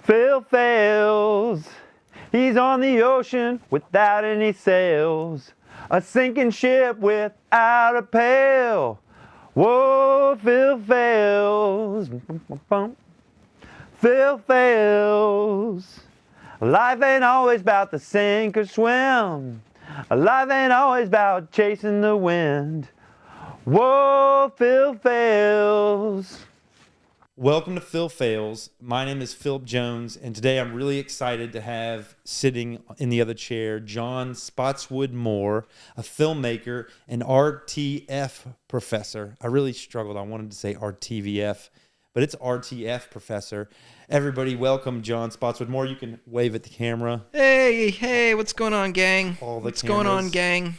Phil Phails, he's on the ocean without any sails, a sinking ship without a pail. Whoa, Phil Phails, Phil Phails. Life ain't always about the sink or swim. Life ain't always about chasing the wind. Whoa, Phil Phails. Welcome to Phil Phails. My name is Philip Jones, and today I'm really excited to have sitting in the other chair John Spottswood Moore, a filmmaker, an RTF professor. I really struggled. I wanted to say RTVF, but it's RTF professor. Everybody, welcome John Spottswood Moore. You can wave at the camera. Hey, what's going on, gang? What's going on, gang?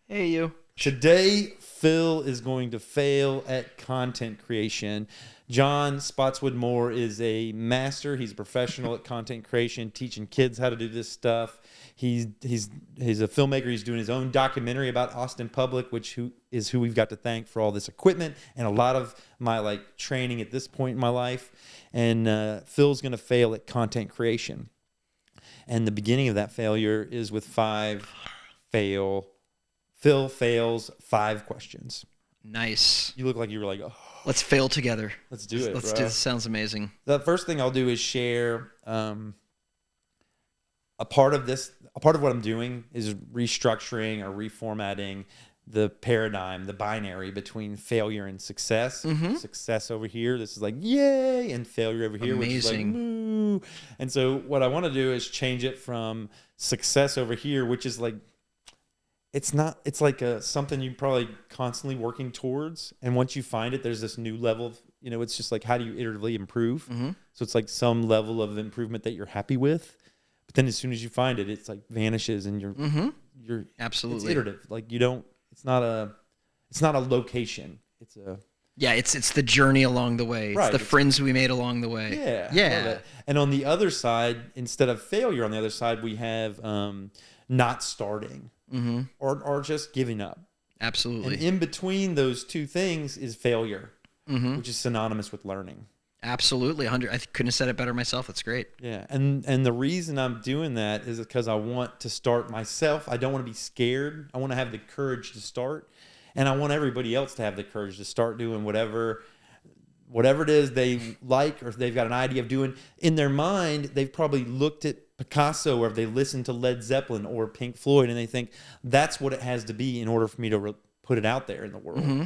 Hey, you. Today, Phil is going to fail at content creation. John Spottswood Moore is a master. He's a professional at content creation, teaching kids how to do this stuff. He's a filmmaker. He's doing his own documentary about Austin Public, who we've got to thank for all this equipment and a lot of my training at this point in my life. And Phil's going to fail at content creation. And the beginning of that failure is with Phil Phails 5 questions. Nice. You look like you were like, oh. Let's fail together. Let's do it. Let's do this. Sounds amazing. The first thing I'll do is share a part of what I'm doing is restructuring or reformatting the paradigm, the binary between failure and success. Mm-hmm. Success over here, this is like yay, and failure over here, which is like moo. And so what I want to do is change it from success over here, which is like it's like something you're probably constantly working towards. And once you find it, there's this new level of, it's just like, how do you iteratively improve? Mm-hmm. So it's like some level of improvement that you're happy with. But then as soon as you find it, it's like vanishes and you're absolutely, it's iterative. Like it's not a location. It's the journey along the way. Right. It's the friends we made along the way. Yeah. And on the other side, instead of failure, on the other side, we have not starting. Mm-hmm. Or just giving up. Absolutely. And in between those two things is failure, which is synonymous with learning. Absolutely. I couldn't have said it better myself. That's great. Yeah. And the reason I'm doing that is because I want to start myself. I don't want to be scared. I want to have the courage to start. And I want everybody else to have the courage to start doing whatever it is they like, or if they've got an idea of doing. In their mind, they've probably looked at Picasso, or if they listen to Led Zeppelin or Pink Floyd, and they think that's what it has to be in order for me to put it out there in the world. Mm-hmm.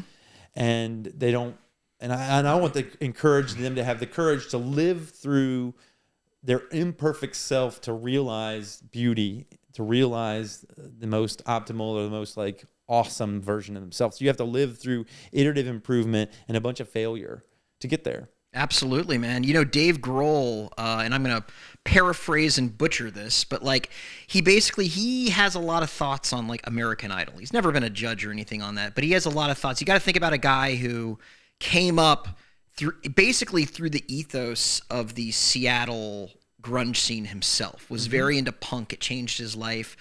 And they don't. And I want to encourage them to have the courage to live through their imperfect self, to realize beauty, to realize the most optimal or the most awesome version of themselves. So you have to live through iterative improvement and a bunch of failure to get there. Absolutely, man. Dave Grohl, and I'm going to paraphrase and butcher this, but he has a lot of thoughts on American Idol. He's never been a judge or anything on that, but he has a lot of thoughts. You got to think about a guy who came up through the ethos of the Seattle grunge scene himself, was very into punk. It changed his life.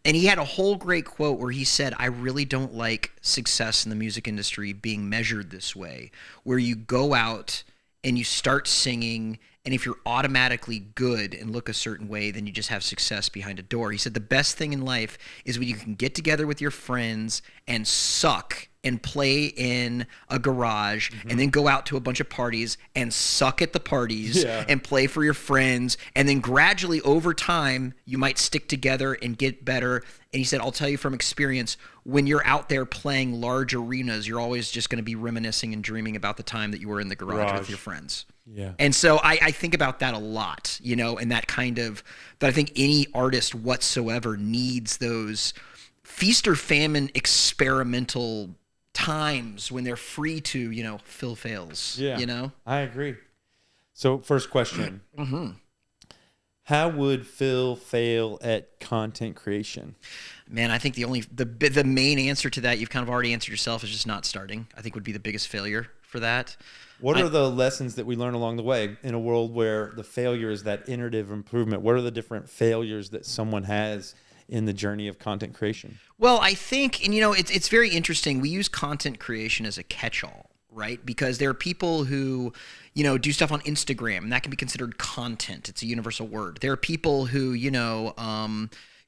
And he had a whole great quote where he said, I really don't like success in the music industry being measured this way, where you go out and you start singing, and if you're automatically good and look a certain way, then you just have success behind a door. He said the best thing in life is when you can get together with your friends and suck and play in a garage, and then go out to a bunch of parties and suck at the parties and play for your friends, and then gradually over time you might stick together and get better. And he said, I'll tell you from experience, when you're out there playing large arenas, you're always just going to be reminiscing and dreaming about the time that you were in the garage with your friends. Yeah. And so I think about that a lot, and that I think any artist whatsoever needs those feast or famine experimental times when they're free to, Phil Phails. Yeah. I agree. So first question. How would Phil fail at content creation? Man, I think the main answer to that, you've kind of already answered yourself, is just not starting. I think would be the biggest failure for that. What are the lessons that we learn along the way in a world where the failure is that iterative improvement? What are the different failures that someone has in the journey of content creation? Well, I think, and it's very interesting. We use content creation as a catch-all, right? Because there are people who, do stuff on Instagram, and that can be considered content. It's a universal word. There are people who,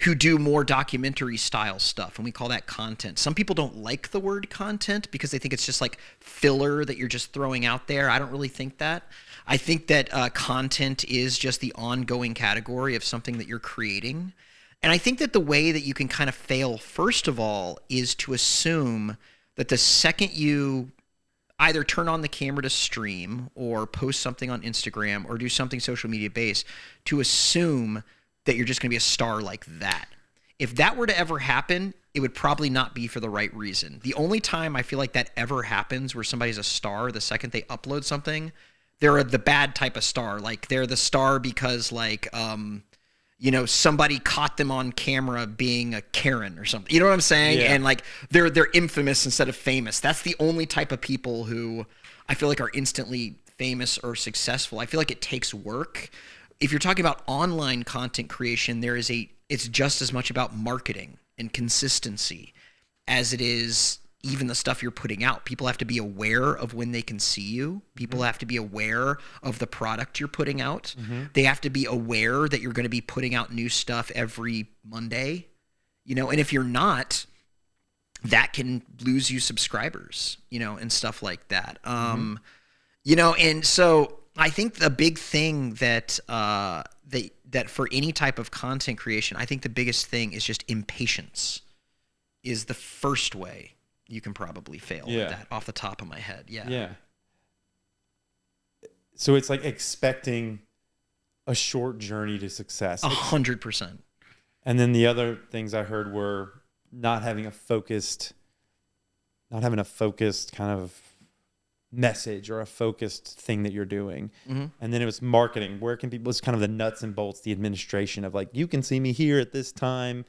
who do more documentary style stuff, and we call that content. Some people don't like the word content because they think it's just like filler that you're just throwing out there. I don't really think that. I think that content is just the ongoing category of something that you're creating. And I think that the way that you can kind of fail, first of all, is to assume that the second you either turn on the camera to stream or post something on Instagram or do something social media based, to assume that you're just going to be a star like that. If that were to ever happen, it would probably not be for the right reason. The only time I feel like that ever happens where somebody's a star the second they upload something, they're the bad type of star. Like they're the star because somebody caught them on camera being a Karen or something. You know what I'm saying? Yeah. And like they're infamous instead of famous. That's the only type of people who I feel like are instantly famous or successful. I feel like it takes work. If you're talking about online content creation, it's just as much about marketing and consistency as it is even the stuff you're putting out. People have to be aware of when they can see you. People have to be aware of the product you're putting out. They have to be aware that you're going to be putting out new stuff every Monday, and if you're not, that can lose you subscribers, and stuff like that. And so I think the big thing that for any type of content creation, I think the biggest thing is just impatience is the first way you can probably fail with that off the top of my head. Yeah. So it's like expecting a short journey to success. 100%. And then the other things I heard were not having a focused kind of message or a focused thing that you're doing. And then it was marketing. Where can people, it's kind of the nuts and bolts, the administration of like, you can see me here at this time.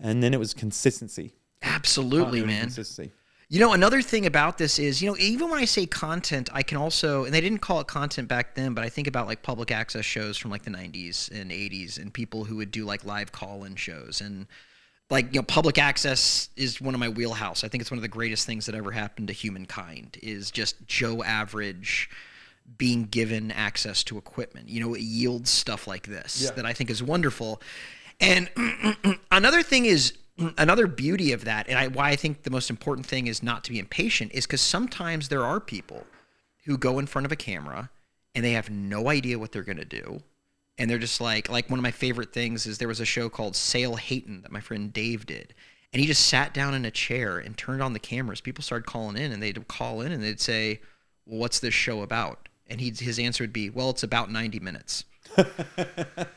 And then it was consistency. Absolutely, man. Consistency. Another thing about this is, even when I say content, I can also, and they didn't call it content back then, but I think about like public access shows from like the 90s and 80s and people who would do like live call-in shows. And like, public access is one of my wheelhouse. I think it's one of the greatest things that ever happened to humankind is just Joe Average being given access to equipment. It yields stuff like this that I think is wonderful. And another thing is, another beauty of that, and why I think the most important thing is not to be impatient, is because sometimes there are people who go in front of a camera and they have no idea what they're going to do. And they're just like one of my favorite things is there was a show called Sail Hayton that my friend Dave did. And he just sat down in a chair and turned on the cameras. People started calling in and they'd call in and they'd say, well, what's this show about? And his answer would be, well, it's about 90 minutes.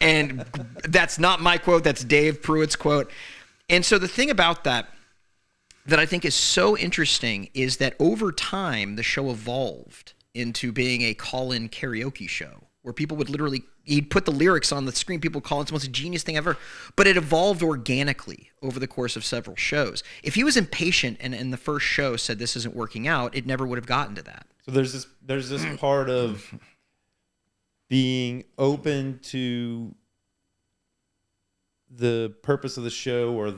And that's not my quote. That's Dave Pruitt's quote. And so the thing about that I think is so interesting is that over time, the show evolved into being a call-in karaoke show where people would he'd put the lyrics on the screen, people call it, it's the most genius thing ever. But it evolved organically over the course of several shows. If he was impatient and in the first show said this isn't working out, it never would have gotten to that. So there's this part of being open to the purpose of the show, or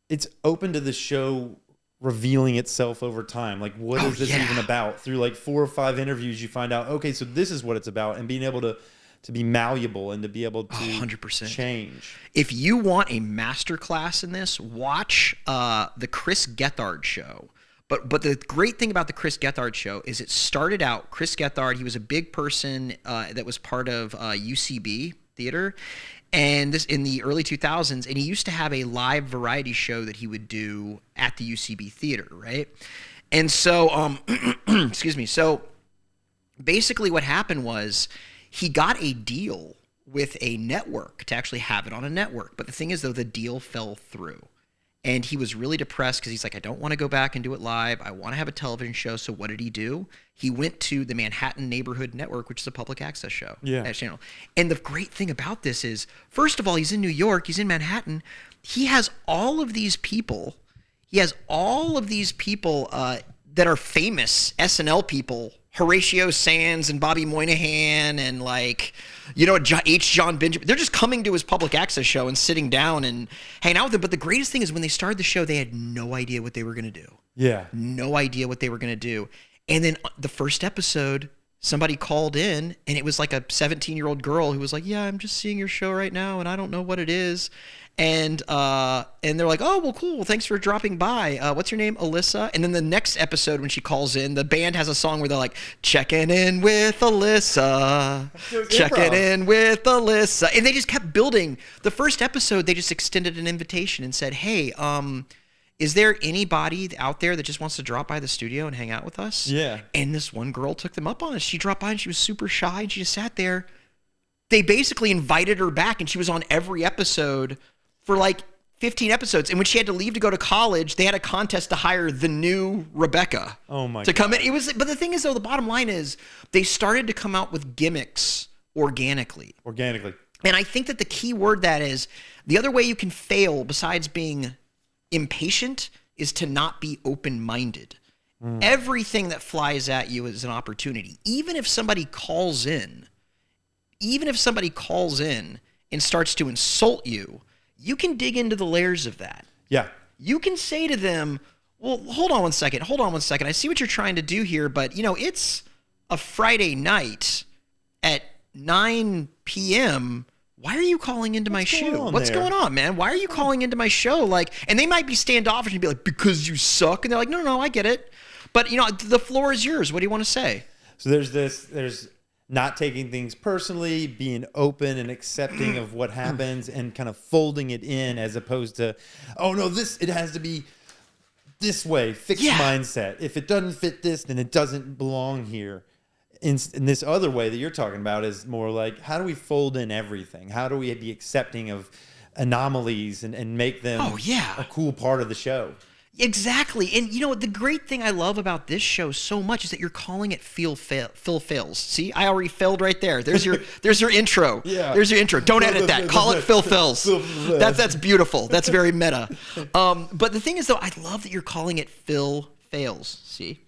it's open to the show revealing itself over time. Like, what is this even about? Through like 4 or 5 interviews, you find out, okay, so this is what it's about, and being able to be malleable and to be able to 100% change. If you want a masterclass in this, watch the Chris Gethard show. But the great thing about the Chris Gethard show is it started out, Chris Gethard, he was a big person that was part of UCB theater, and this in the early 2000s, and he used to have a live variety show that he would do at the UCB theater, right? And so, excuse me. So basically what happened was he got a deal with a network to actually have it on a network. But the thing is, though, the deal fell through. And he was really depressed because he's like, I don't want to go back and do it live. I want to have a television show. So what did he do? He went to the Manhattan Neighborhood Network, which is a public access show. Channel. And the great thing about this is, first of all, he's in New York. He's in Manhattan. He has all of these people. That are famous SNL people. Horatio Sands and Bobby Moynihan and John Benjamin. They're just coming to his public access show and sitting down and hanging out with him. But the greatest thing is when they started the show, they had no idea what they were going to do. Yeah. No idea what they were going to do. And then the first episode, somebody called in, and it was like a 17-year-old girl who was like, yeah, I'm just seeing your show right now, and I don't know what it is. And they're like, oh, well, cool. Well, thanks for dropping by. What's your name? Alyssa. And then the next episode, when she calls in, the band has a song where they're like, checking in with Alyssa, checking in with Alyssa. And they just kept building. The first episode, they just extended an invitation and said, hey, is there anybody out there that just wants to drop by the studio and hang out with us? Yeah. And this one girl took them up on it. She dropped by and she was super shy and she just sat there. They basically invited her back, and she was on every episode for like 15 episodes. And when she had to leave to go to college, they had a contest to hire the new Rebecca to come in. It was, but the thing is, though, the bottom line is they started to come out with gimmicks organically. And I think that the key word that is, the other way you can fail besides being impatient is to not be open-minded. Everything that flies at you is an opportunity. Even if somebody calls in and starts to insult you, you can dig into the layers of that. Yeah. You can say to them, well, hold on one second. I see what you're trying to do here, but, it's a Friday night at 9 p.m. Why are you calling into my show? What's going on, man? Why are you calling into my show? And they might be standoffish and be like, because you suck. And they're like, no, I get it. But, the floor is yours. What do you want to say? So there's not taking things personally, being open and accepting of what happens, and kind of folding it in, as opposed to, oh no, it has to be this way, fixed mindset. If it doesn't fit this, then it doesn't belong here. In this other way that you're talking about is more like, how do we fold in everything? How do we be accepting of anomalies and make them a cool part of the show? Exactly. And the great thing I love about this show so much is that you're calling it Phil Phails. See, I already failed right there. There's your intro. Yeah. There's your intro. Don't edit that. Call it Phil Phails. That's beautiful. That's very meta. But the thing is, though, I love that you're calling it Phil Phails. See?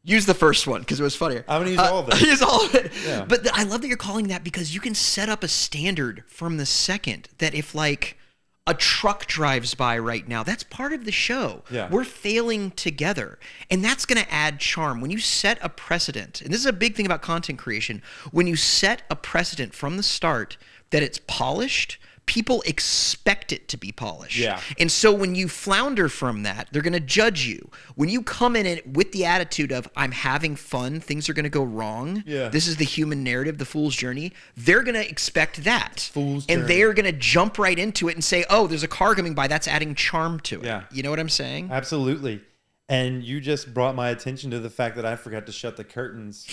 Use the first one because it was funnier. I'm going to use all of it. Use all of it. Yeah. But I love that you're calling that, because you can set up a standard from the second that if a truck drives by right now, that's part of the show. Yeah. We're failing together. And that's going to add charm. When you set a precedent, and this is a big thing about content creation, when you set a precedent from the start that it's polished, people expect it to be polished. Yeah. And so when you flounder from that, they're going to judge you. When you come in it with the attitude of, I'm having fun, things are going to go wrong, this is the human narrative, the fool's journey, they're going to expect that. And they're going to jump right into it and say, oh, there's a car coming by, that's adding charm to it. Yeah. You know what I'm saying? Absolutely. And you just brought my attention to the fact that I forgot to shut the curtains.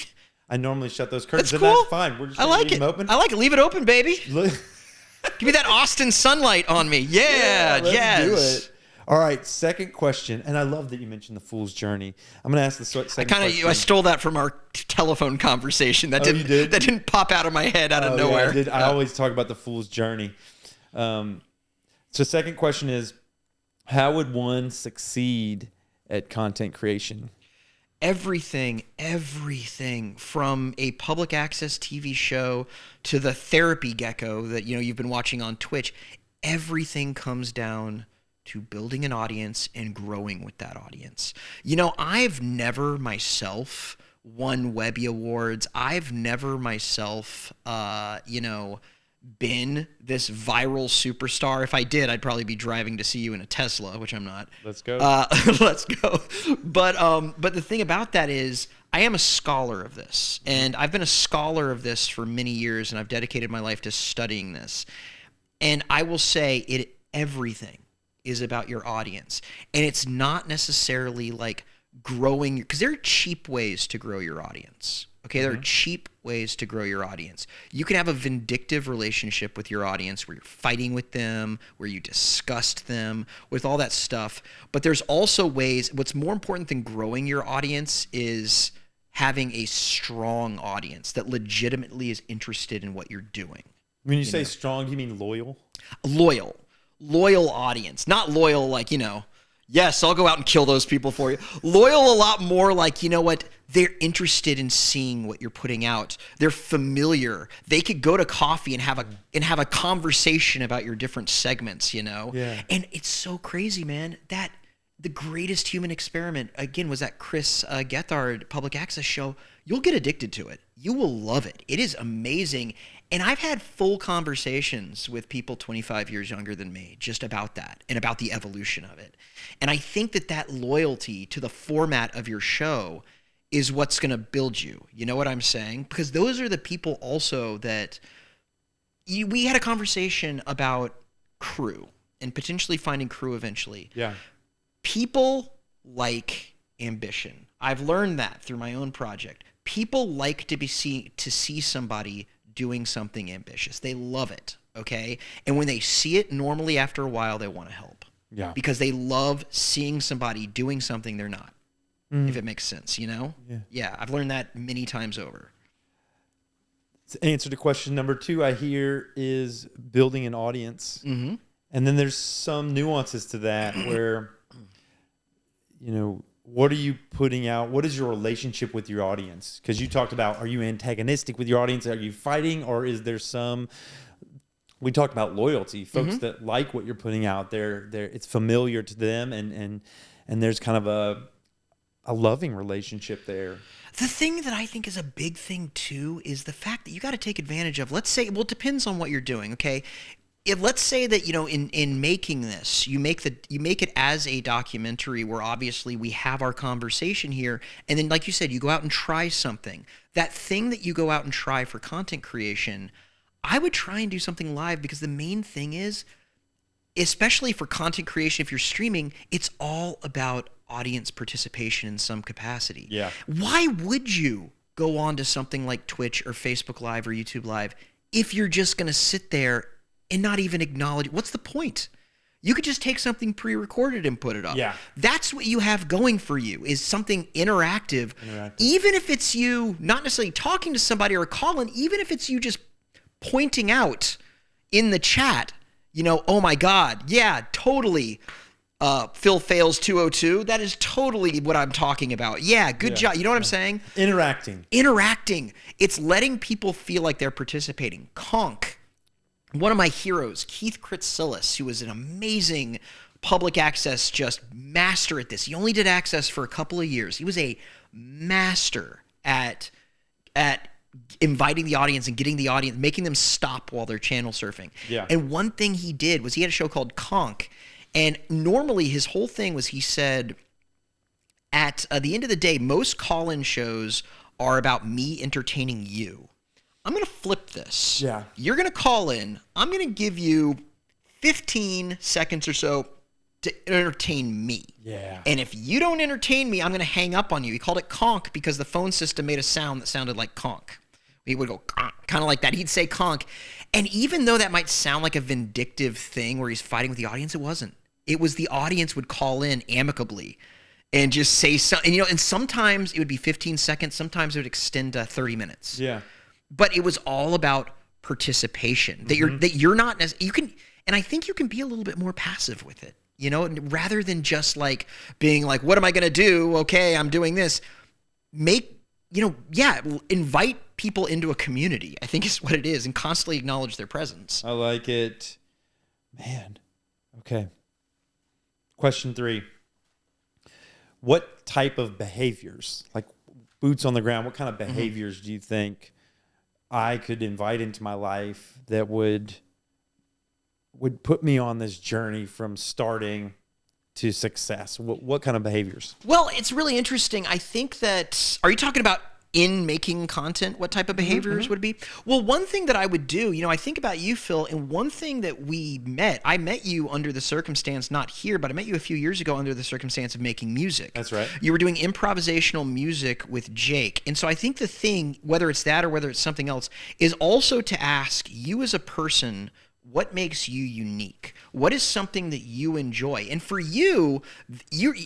I normally shut those curtains, That's and cool. that's fine. We're just I like leave it. them open. I like it. Leave it open, baby. Look. Give me that Austin sunlight on me. Let's do it. All right, second question, and I love that you mentioned the fool's journey. I'm going to ask the second question. I stole that from our telephone conversation. That didn't pop out of my head out of nowhere. Yeah, I always talk about the fool's journey. So second question is, how would one succeed at content creation? Everything from a public access TV show to the therapy gecko that you've been watching on Twitch, everything comes down to building an audience and growing with that audience. I've never myself won Webby Awards. I've never myself been this viral superstar. If I did, I'd probably be driving to see you in a Tesla, which I'm not. Let's go. Let's go. But the thing about that is, I am a scholar of this, and I've been a scholar of this for many years, and I've dedicated my life to studying this. And I will say everything is about your audience, and it's not necessarily like growing, because there are cheap ways to grow your audience. Okay, there are cheap ways to grow your audience. You can have a vindictive relationship with your audience where you're fighting with them, where you disgust them, with all that stuff. But there's also ways, what's more important than growing your audience is having a strong audience that legitimately is interested in what you're doing. When you say strong, do you mean loyal? Loyal audience. Not loyal like, yes, I'll go out and kill those people for you. Loyal a lot more like, they're interested in seeing what you're putting out. They're familiar. They could go to coffee and have a conversation about your different segments, Yeah. And it's so crazy, man, that the greatest human experiment, again, was that Chris Gethard public access show. you'll get addicted to it. You will love it. It is amazing. And I've had full conversations with people 25 years younger than me just about that and about the evolution of it. And I think that loyalty to the format of your show is what's going to build you. You know what I'm saying? Because those are the people also that we had a conversation about crew and potentially finding crew eventually. Yeah. People like ambition. I've learned that through my own project. People like to see somebody doing something ambitious. They love it, okay? And when they see it, normally after a while, they want to help. Yeah. Because they love seeing somebody doing something they're not, if it makes sense, you know? Yeah, I've learned that many times over. To answer to question number 2, I hear is building an audience. Mm-hmm. And then there's some nuances to that where, you know, what are you putting out? What is your relationship with your audience? Because you talked about, are you antagonistic with your audience? Are you fighting? Or is there some, we talked about loyalty, folks that like what you're putting out there, it's familiar to them and there's kind of a loving relationship there. The thing that I think is a big thing too is the fact that you got to take advantage of, let's say, well, it depends on what you're doing, okay? If let's say that, you know, in making this, you make it as a documentary where obviously we have our conversation here, and then like you said, you go out and try something. That thing that you go out and try for content creation, I would try and do something live, because the main thing is, especially for content creation, if you're streaming, it's all about audience participation in some capacity. Yeah. Why would you go on to something like Twitch or Facebook Live or YouTube Live if you're just going to sit there and not even acknowledge? What's the point? You could just take something pre-recorded and put it up. Yeah. That's what you have going for you, is something interactive. Even if it's you not necessarily talking to somebody or calling, even if it's you just pointing out in the chat, you know, oh my God, yeah, totally. Phil Phails 202. That is totally what I'm talking about. Yeah, good job. You know what I'm saying? Interacting. It's letting people feel like they're participating. Conk. One of my heroes, Keith Kritsilis, who was an amazing public access just master at this. He only did access for a couple of years. He was a master at inviting the audience and getting the audience, making them stop while they're channel surfing. Yeah. And one thing he did was he had a show called Conk. And normally his whole thing was, he said, at the end of the day, most call-in shows are about me entertaining you. I'm going to flip this. Yeah. You're going to call in. I'm going to give you 15 seconds or so to entertain me. Yeah. And if you don't entertain me, I'm going to hang up on you. He called it conk because the phone system made a sound that sounded like conk. He would go kind of like that. He'd say conk. And even though that might sound like a vindictive thing where he's fighting with the audience, it wasn't. It was the audience would call in amicably and just say something. And, you know, and sometimes it would be 15 seconds. Sometimes it would extend to 30 minutes. Yeah. But it was all about participation. That you're not, you can, and I think you can be a little bit more passive with it, you know, rather than just like being like, what am I going to do? Okay, I'm doing this. Invite people into a community, I think is what it is, and constantly acknowledge their presence. I like it. Man. Okay. Question 3. What type of behaviors, like boots on the ground, what kind of behaviors do you think I could invite into my life that would put me on this journey from starting to success? What kind of behaviors? Well, it's really interesting. I think that, are you talking about in making content, what type of behaviors would it be? Well, one thing that I would do, you know, I think about you, Phil, and one thing that I met you under the circumstance, not here, but I met you a few years ago under the circumstance of making music. That's right. You were doing improvisational music with Jake. And so I think the thing, whether it's that or whether it's something else, is also to ask you as a person, what makes you unique? What is something that you enjoy? And for you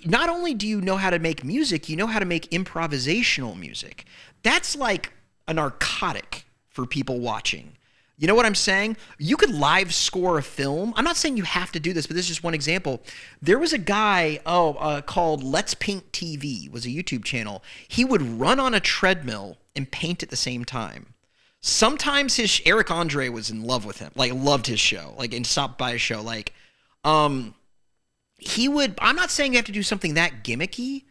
not only do you know how to make music, you know how to make improvisational music. That's like a narcotic for people watching. You know what I'm saying? You could live score a film. I'm not saying you have to do this, but this is just one example. There was a guy called Let's Paint TV, was a YouTube channel. He would run on a treadmill and paint at the same time. Sometimes Eric Andre was in love with him, like loved his show, like, and stopped by his show. Like, I'm not saying you have to do something that gimmicky.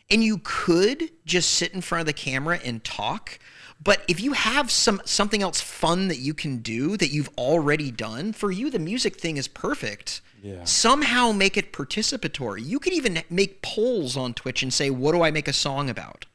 And you could just sit in front of the camera and talk. But if you have something else fun that you can do that you've already done, for you, the music thing is perfect. Yeah. Somehow make it participatory. You could even make polls on Twitch and say, what do I make a song about?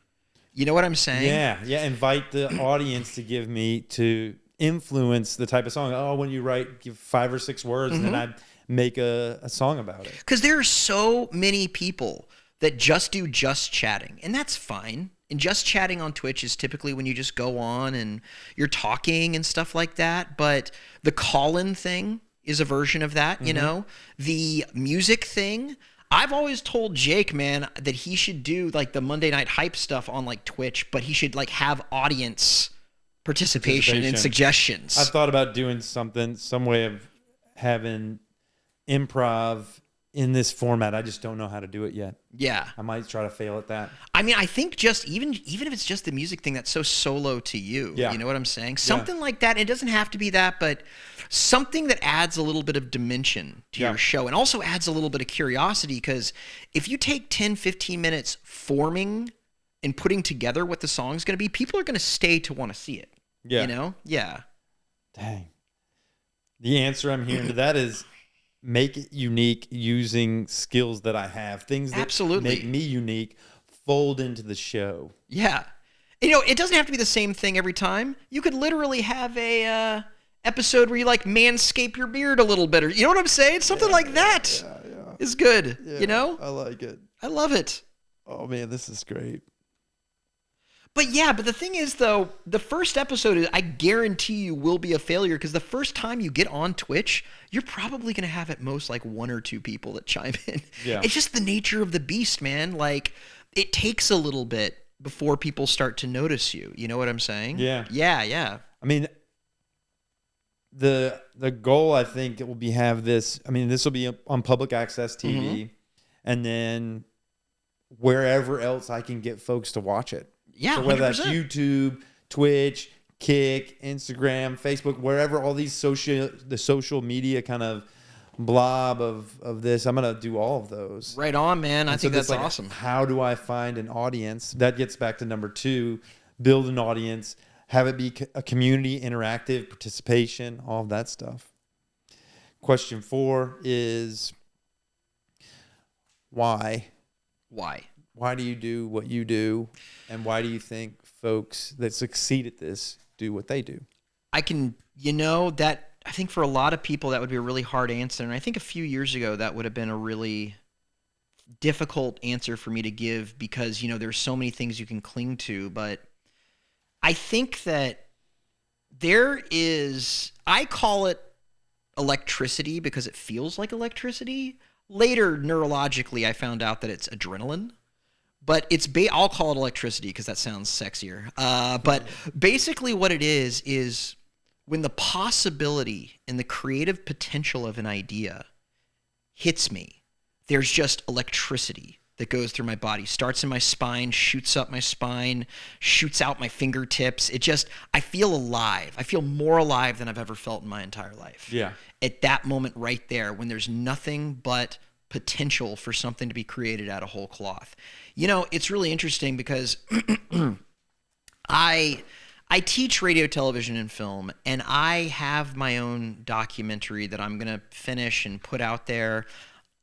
You know what I'm saying? Yeah. Yeah. Invite the audience to influence the type of song. Oh, when you give 5 or 6 words, and then I make a song about it. Because there are so many people that just do just chatting, and that's fine. And just chatting on Twitch is typically when you just go on and you're talking and stuff like that. But the call-in thing is a version of that, you know? The music thing, I've always told Jake, man, that he should do like the Monday Night Hype stuff on like Twitch, but he should like have audience participation and suggestions. I've thought about doing some way of having improv in this format. I just don't know how to do it yet. Yeah. I might try to fail at that. I mean, I think just even if it's just the music thing that's so solo to you, Yeah. You know what I'm saying? Something like that. It doesn't have to be that, but something that adds a little bit of dimension to your show and also adds a little bit of curiosity, because if you take 10, 15 minutes forming and putting together what the song's going to be, people are going to stay to want to see it. Yeah. You know? Yeah. Dang. The answer I'm hearing to that is make it unique using skills that I have. Things that Absolutely. make me unique fold into the show. Yeah. You know, it doesn't have to be the same thing every time. You could literally have a episode where you like manscape your beard a little bit, or you know what I'm saying? Something like that is good. Yeah, you know? I like it. I love it. Oh man, this is great. But the thing is, though, the first episode, I guarantee you, will be a failure, because the first time you get on Twitch, you're probably going to have at most like 1 or 2 people that chime in. Yeah. It's just the nature of the beast, man. Like, it takes a little bit before people start to notice you. You know what I'm saying? Yeah. Yeah. I mean, the goal, I think, will be this will be on public access TV, and then wherever else I can get folks to watch it. Yeah, so whether 100%. that's YouTube, Twitch, Kick, Instagram, Facebook, wherever all these social media kind of blob of this, I'm gonna do all of those. Right on, man. I think that's like, awesome. How do I find an audience? That gets back to number 2: build an audience, have it be a community, interactive participation, all of that stuff. Question 4 is why? Why? Why do you do what you do? And why do you think folks that succeed at this do what they do? I think for a lot of people that would be a really hard answer. And I think a few years ago that would have been a really difficult answer for me to give, because, there's so many things you can cling to. But I think that I call it electricity because it feels like electricity. Later, neurologically, I found out that it's adrenaline. But I'll call it electricity because that sounds sexier. But basically what it is when the possibility and the creative potential of an idea hits me, there's just electricity that goes through my body, starts in my spine, shoots up my spine, shoots out my fingertips. I feel alive. I feel more alive than I've ever felt in my entire life. Yeah. At that moment right there, when there's nothing but potential for something to be created out of whole cloth. It's really interesting because I teach radio, television, and film, and I have my own documentary that I'm going to finish and put out there.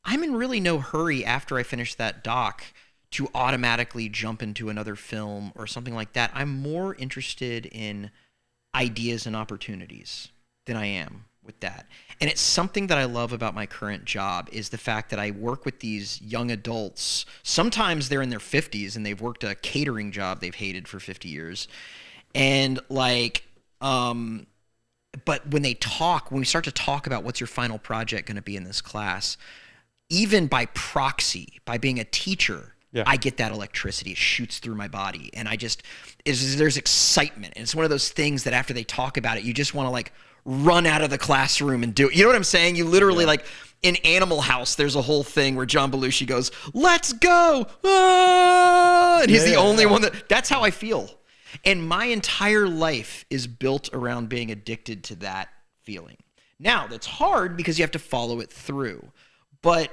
I'm in really no hurry after I finish that doc to automatically jump into another film or something like that. I'm more interested in ideas and opportunities than I am with that. And it's something that I love about my current job is the fact that I work with these young adults. Sometimes they're in their 50s and they've worked a catering job they've hated for 50 years. And but when we start to talk about what's your final project going to be in this class, even by proxy, by being a teacher, I get that electricity. It shoots through my body. And there's excitement. And it's one of those things that after they talk about it, you just want to run out of the classroom and do it. You know what I'm saying? You literally in Animal House, there's a whole thing where John Belushi goes, "Let's go!" Ah! And he's the only one that's how I feel. And my entire life is built around being addicted to that feeling. Now, that's hard because you have to follow it through. But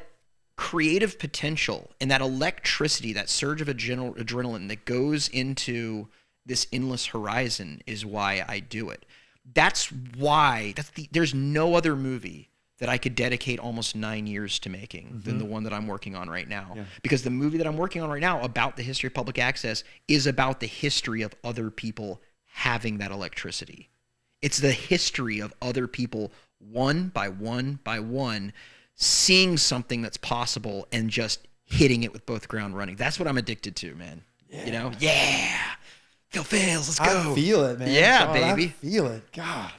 creative potential and that electricity, that surge of adrenaline that goes into this endless horizon is why I do it. That's why there's no other movie that I could dedicate almost 9 years to making than the one that I'm working on right now. Yeah. Because the movie that I'm working on right now about the history of public access is about the history of other people having that electricity. It's the history of other people, one by one by one, seeing something that's possible and just hitting it with both ground running. That's what I'm addicted to, man. Yeah. You know? Yeah. Phil Phails, let's go. I feel it, man. Yeah, God, baby. I feel it. God.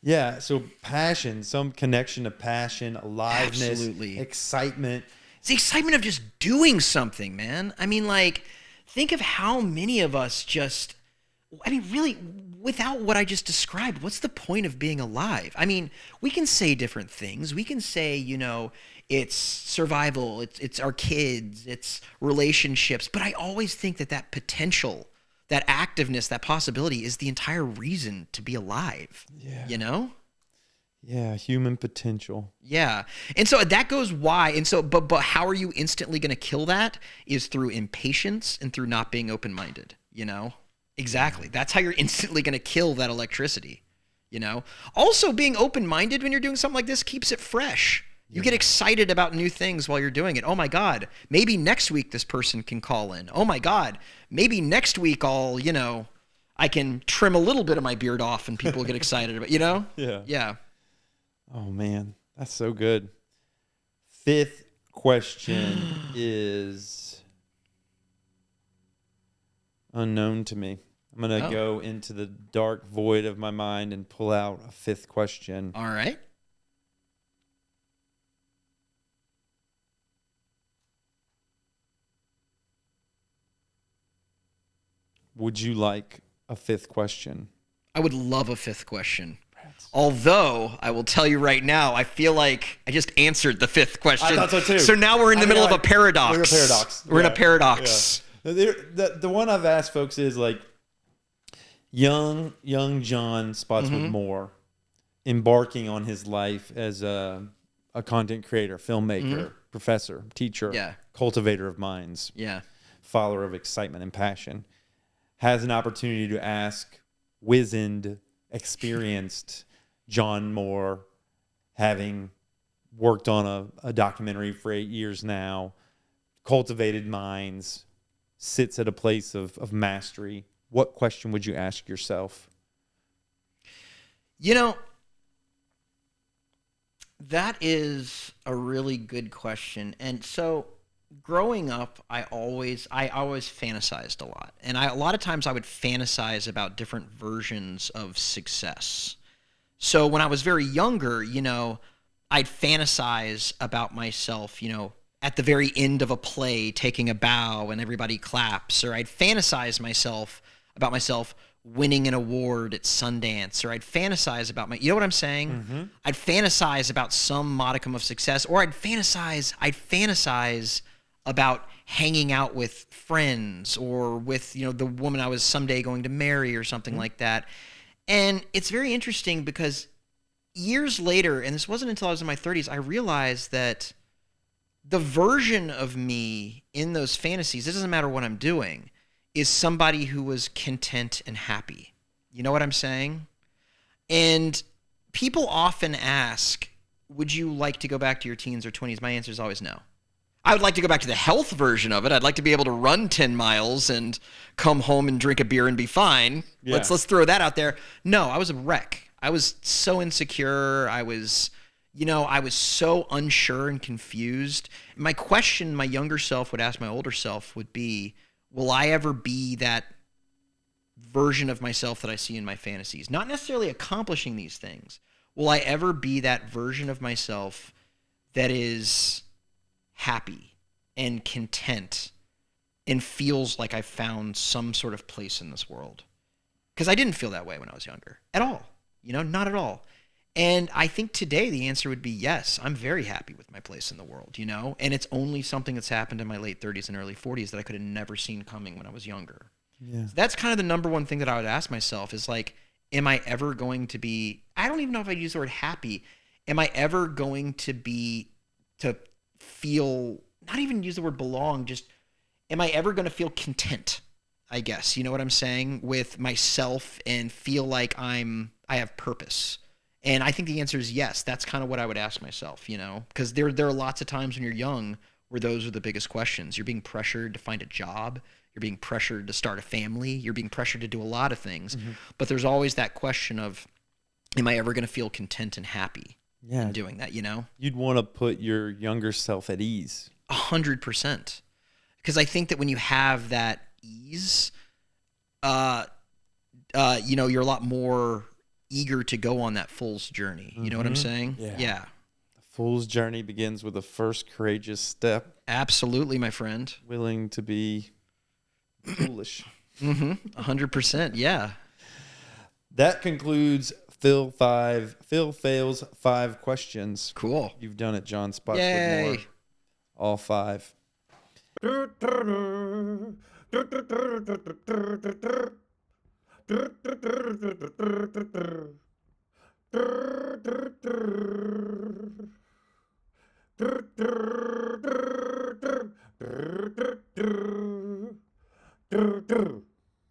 Yeah, so passion, some connection to passion, aliveness, absolutely. Excitement. It's the excitement of just doing something, man. I mean, like, think of how many of us just, I mean, really, without what I just described, what's the point of being alive? I mean, we can say different things. We can say, you know, it's survival, it's our kids, it's relationships. But I always think that potential, that activeness, that possibility is the entire reason to be alive. Yeah. You know? Yeah, human potential. Yeah. And so that goes why. And so, but how are you instantly going to kill that is through impatience and through not being open-minded, you know? Exactly. That's how you're instantly going to kill that electricity, you know? Also, being open-minded when you're doing something like this keeps it fresh. You get excited about new things while you're doing it. Oh my God, maybe next week this person can call in. Oh my God, maybe next week I'll, you know, I can trim a little bit of my beard off and people get excited about, you know? Yeah. Yeah. Oh man, that's so good. Fifth question is unknown to me. I'm going to go into the dark void of my mind and pull out a fifth question. All right. Would you like a fifth question? I would love a fifth question. Although, I will tell you right now, I feel like I just answered the fifth question. I thought so too. So now we're in the middle of a paradox. We're in a paradox. We're in a paradox. Yeah. The one I've asked folks is like young John Spottswood Moore embarking on his life as a content creator, filmmaker, professor, teacher, cultivator of minds, follower of excitement and passion, has an opportunity to ask wizened, experienced John Moore, having worked on a documentary for 8 years now, cultivated minds, sits at a place of mastery. What question would you ask yourself? You know, that is a really good question. And so growing up, I always fantasized a lot. And a lot of times I would fantasize about different versions of success. So when I was very younger, you know, I'd fantasize about myself, you know, at the very end of a play taking a bow and everybody claps, or I'd fantasize about myself winning an award at Sundance, or I'd fantasize about you know what I'm saying? I'd fantasize about some modicum of success, or I'd fantasize about hanging out with friends or with, you know, the woman I was someday going to marry or something like that. And it's very interesting because years later, and this wasn't until I was in my 30s, I realized that the version of me in those fantasies, it doesn't matter what I'm doing, is somebody who was content and happy. You know what I'm saying? And people often ask, would you like to go back to your teens or 20s? My answer is always no. I would like to go back to the health version of it. I'd like to be able to run 10 miles and come home and drink a beer and be fine. Yeah. Let's throw that out there. No, I was a wreck. I was so insecure. I was so unsure and confused. My question my younger self would ask my older self would be, will I ever be that version of myself that I see in my fantasies? Not necessarily accomplishing these things. Will I ever be that version of myself that is happy and content and feels like I found some sort of place in this world? Because I didn't feel that way when I was younger at all, you know, not at all. And I think today the answer would be yes. I'm very happy with my place in the world, you know, and it's only something that's happened in my late 30s and early 40s that I could have never seen coming when I was younger. Yeah. So that's kind of the number one thing that I would ask myself is like, am I ever going to be, I don't even know if I use the word happy. Am I ever going to be, to feel, not even use the word belong, just am I ever going to feel content? I guess, you know what I'm saying, with myself and feel like I have purpose. And I think the answer is yes. That's kind of what I would ask myself, you know, because there are lots of times when you're young where those are the biggest questions. You're being pressured to find a job. You're being pressured to start a family. You're being pressured to do a lot of things. But there's always that question of, am I ever going to feel content and happy in doing that, you know? You'd want to put your younger self at ease. 100%. Because I think that when you have that ease, you know, you're a lot more eager to go on that fool's journey. You know what I'm saying? Yeah. The fool's journey begins with the first courageous step. Absolutely, my friend. Willing to be foolish. 100%. Yeah. That concludes Phil Phails 5 questions. Cool. You've done it, John. Spottswood Yay. more. All 5.